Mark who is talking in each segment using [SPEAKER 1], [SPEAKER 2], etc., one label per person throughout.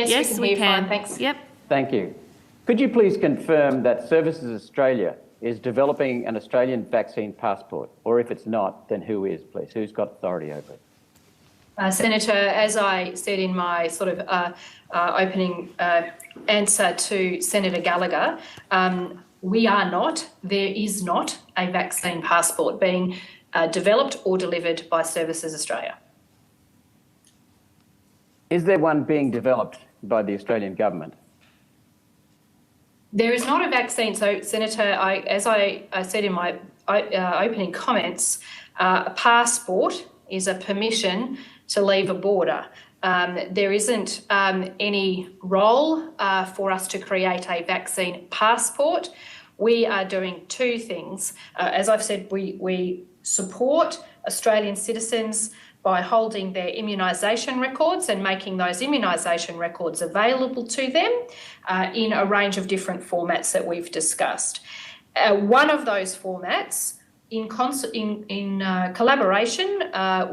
[SPEAKER 1] Yes, we can. Fine, thanks.
[SPEAKER 2] Yep.
[SPEAKER 3] Thank you. Could you please confirm that Services Australia is developing an Australian vaccine passport? Or if it's not, then who is, please? Who's got authority over it?
[SPEAKER 1] Senator, as I said in my sort of opening answer to Senator Gallagher, we are not, there is not a vaccine passport being developed or delivered by Services Australia.
[SPEAKER 3] Is there one being developed by the Australian government?
[SPEAKER 1] There is not a vaccine. So, Senator, as I said in my opening comments, a passport is a permission to leave a border. There isn't any role for us to create a vaccine passport. We are doing two things. As I've said, we support Australian citizens by holding their immunisation records and making those immunisation records available to them in a range of different formats that we've discussed. One of those formats, in collaboration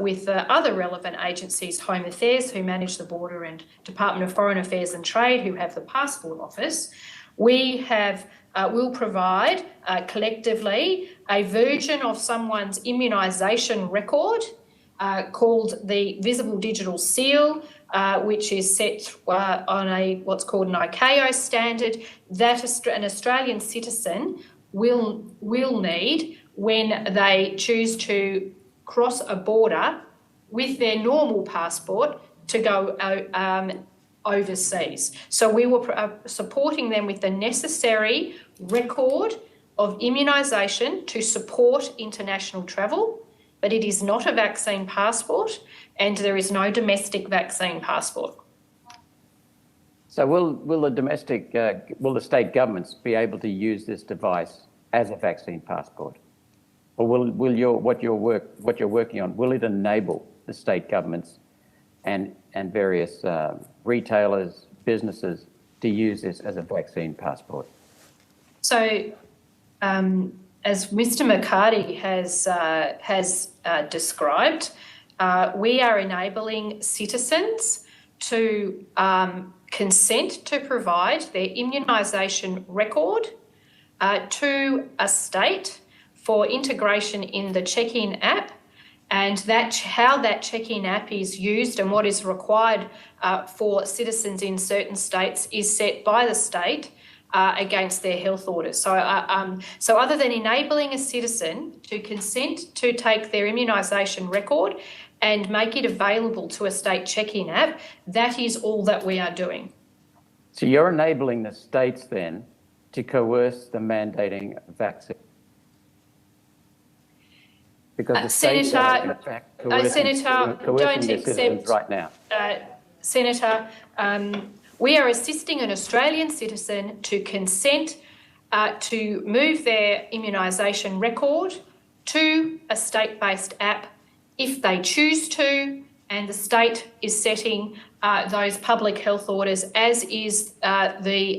[SPEAKER 1] with other relevant agencies, Home Affairs, who manage the border, and Department of Foreign Affairs and Trade, who have the Passport Office, we will provide collectively a version of someone's immunisation record called the Visible Digital Seal, which is set on what's called an ICAO standard that an Australian citizen will need when they choose to cross a border with their normal passport to go overseas. So we were supporting them with the necessary record of immunisation to support international travel, but it is not a vaccine passport and there is no domestic vaccine passport.
[SPEAKER 3] So will the state governments be able to use this device as a vaccine passport? Or will what you're working on, will it enable the state governments and various retailers, businesses to use this as a vaccine passport?
[SPEAKER 1] So, as Mr. McCarty has described, we are enabling citizens to consent to provide their immunisation record to a state for integration in the check-in app, and how that check-in app is used and what is required for citizens in certain states is set by the state against their health orders. So other than enabling a citizen to consent to take their immunisation record and make it available to a state check-in app, that is all that we are doing.
[SPEAKER 3] So you're enabling the states then to coerce the mandating vaccine? Because the states are in fact coercing the citizens right now.
[SPEAKER 1] Senator, we are assisting an Australian citizen to consent to move their immunisation record to a state-based app if they choose to, and the state is setting those public health orders, as is the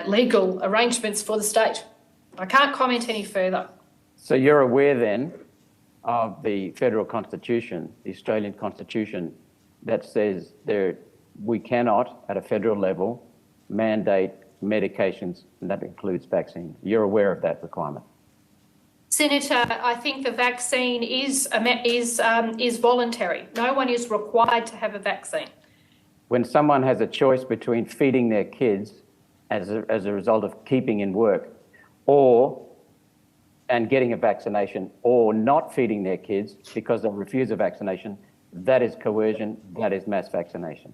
[SPEAKER 1] legal arrangements for the state. I can't comment any further.
[SPEAKER 3] So you're aware then of the federal constitution, the Australian constitution, that says we cannot, at a federal level, mandate medications, and that includes vaccines. You're aware of that requirement?
[SPEAKER 1] Senator, I think the vaccine is voluntary. No one is required to have a vaccine.
[SPEAKER 3] When someone has a choice between feeding their kids as a result of keeping in work, and getting a vaccination, or not feeding their kids because they refuse a vaccination, that is coercion, that is mass vaccination.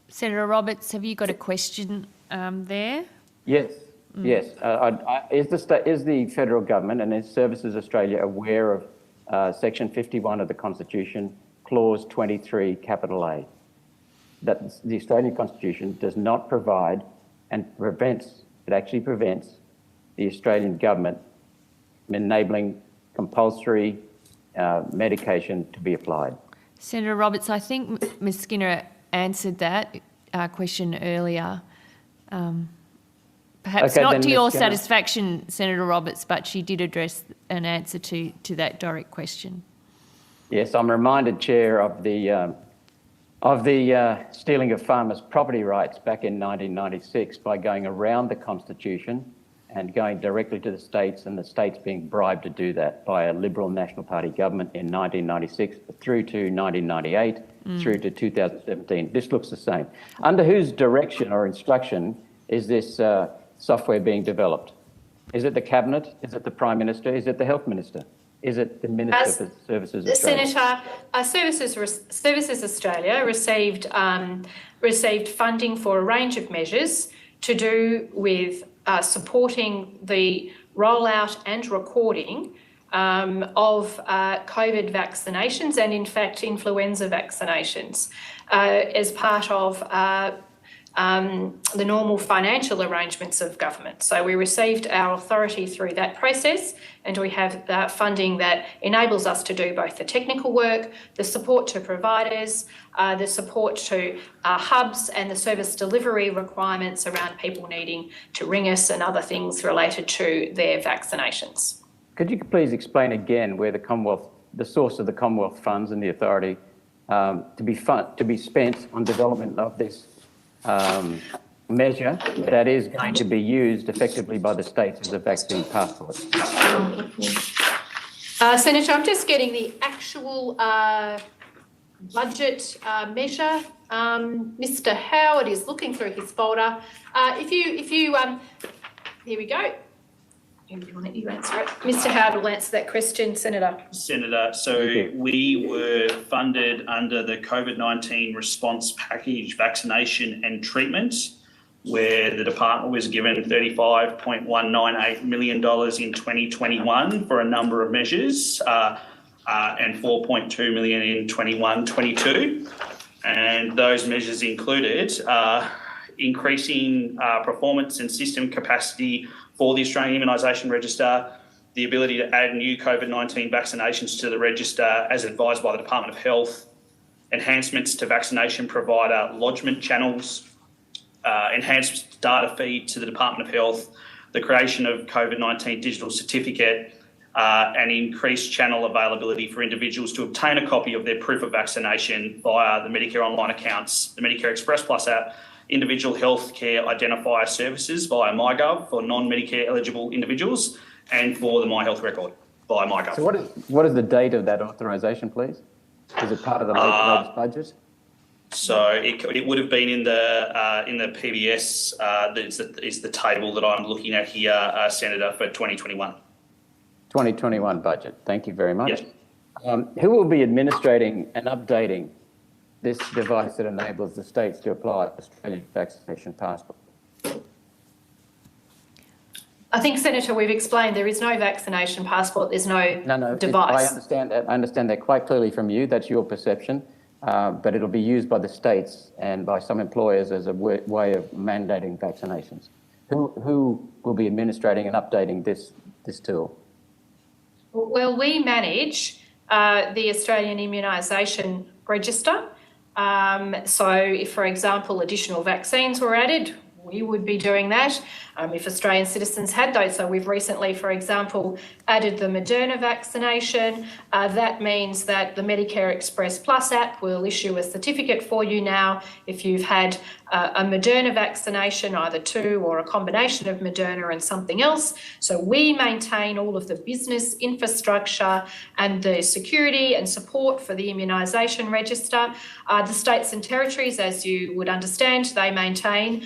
[SPEAKER 2] Senator Roberts, have you got a question there?
[SPEAKER 3] Yes, yes. Is the federal government and is Services Australia aware of Section 51 of the Constitution, Clause 23, capital A, that the Australian Constitution does not provide and actually prevents the Australian government from enabling compulsory medication to be applied?
[SPEAKER 2] Senator Roberts, I think Ms Skinner answered that question earlier. Perhaps not to your satisfaction, Senator Roberts, but she did address an answer to that direct question.
[SPEAKER 3] Yes, I'm reminded, Chair, of the stealing of farmers' property rights back in 1996 by going around the Constitution and going directly to the states, and the states being bribed to do that by a Liberal National Party government in 1996 through to 1998, through to 2017. This looks the same. Under whose direction or instruction is this software being developed? Is it the Cabinet? Is it the Prime Minister? Is it the Health Minister? Is it the Minister for Services Australia?
[SPEAKER 1] Senator, Services Australia received funding for a range of measures to do with supporting the rollout and recording of COVID vaccinations and, in fact, influenza vaccinations as part of the normal financial arrangements of government. So we received our authority through that process, and we have funding that enables us to do both the technical work, the support to providers, the support to hubs, and the service delivery requirements around people needing to ring us and other things related to their vaccinations.
[SPEAKER 3] Could you please explain again where the source of the Commonwealth funds and the authority to be spent on development of this measure that is going to be used effectively by the states as a vaccine passport?
[SPEAKER 1] Senator, I'm just getting the actual budget measure. Mr. Howard is looking through his folder. Here we go. You answer it. Mr. Howard will answer that question, Senator.
[SPEAKER 4] Senator, so we were funded under the COVID-19 response package vaccination and treatment, where the department was given $35.198 million in 2021 for a number of measures, and $4.2 million in 21-22. And those measures included increasing performance and system capacity for the Australian Immunisation Register, the ability to add new COVID-19 vaccinations to the register as advised by the Department of Health, enhancements to vaccination provider lodgement channels, enhanced data feed to the Department of Health, the creation of COVID-19 digital certificate, and increased channel availability for individuals to obtain a copy of their proof of vaccination via the Medicare online accounts, the Medicare Express Plus app, individual healthcare identifier services via MyGov for non-Medicare eligible individuals, and for the My Health Record via MyGov.
[SPEAKER 3] So what is the date of that authorisation, please? Is it part of the latest budget?
[SPEAKER 4] So it would have been in the PBS. Is the table that I'm looking at here, Senator, for 2021.
[SPEAKER 3] 2021 budget. Thank you very much.
[SPEAKER 4] Yes.
[SPEAKER 3] Who will be administrating and updating this device that enables the states to apply Australian vaccination passport?
[SPEAKER 1] I think, Senator, we've explained there is no vaccination passport, there's no device.
[SPEAKER 3] I understand that. I understand that quite clearly from you. That's your perception. But it'll be used by the states and by some employers as a way of mandating vaccinations. Who will be administrating and updating this tool?
[SPEAKER 1] Well, we manage the Australian Immunisation Register. So if, for example, additional vaccines were added, we would be doing that if Australian citizens had those. So we've recently, for example, added the Moderna vaccination. That means that the Medicare Express Plus app will issue a certificate for you now if you've had a Moderna vaccination, either two or a combination of Moderna and something else. So we maintain all of the business infrastructure and the security and support for the immunisation register. The states and territories, as you would understand, they maintain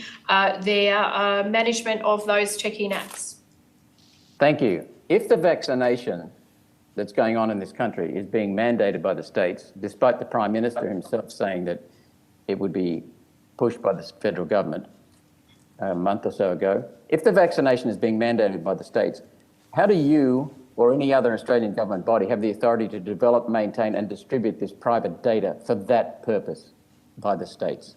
[SPEAKER 1] their management of those check-in apps.
[SPEAKER 3] Thank you. If the vaccination that's going on in this country is being mandated by the states, despite the Prime Minister himself saying that it would be pushed by the federal government a month or so ago, if the vaccination is being mandated by the states, how do you or any other Australian government body have the authority to develop, maintain and distribute this private data for that purpose by the states?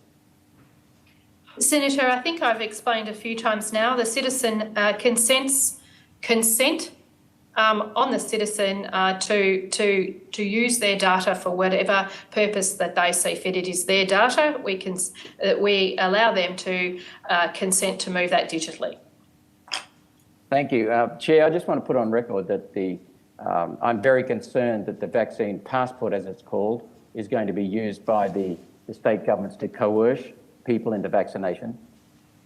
[SPEAKER 1] Senator, I think I've explained a few times now, the citizen consent on the citizen to use their data for whatever purpose that they see fit. It is their data. We allow them to consent to move that digitally.
[SPEAKER 3] Thank you. Chair, I just want to put on record that the I'm very concerned that the vaccine passport, as it's called, is going to be used by the state governments to coerce people into vaccination.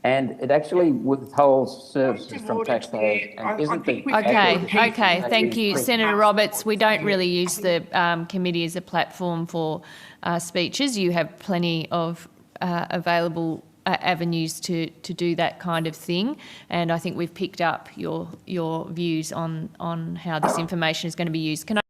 [SPEAKER 3] And it actually withholds services from taxpayers and isn't the...
[SPEAKER 2] Okay, thank you, Senator Roberts. We don't really use the committee as a platform for speeches. You have plenty of available avenues to do that kind of thing, and I think we've picked up your views on how this information is going to be used. Can I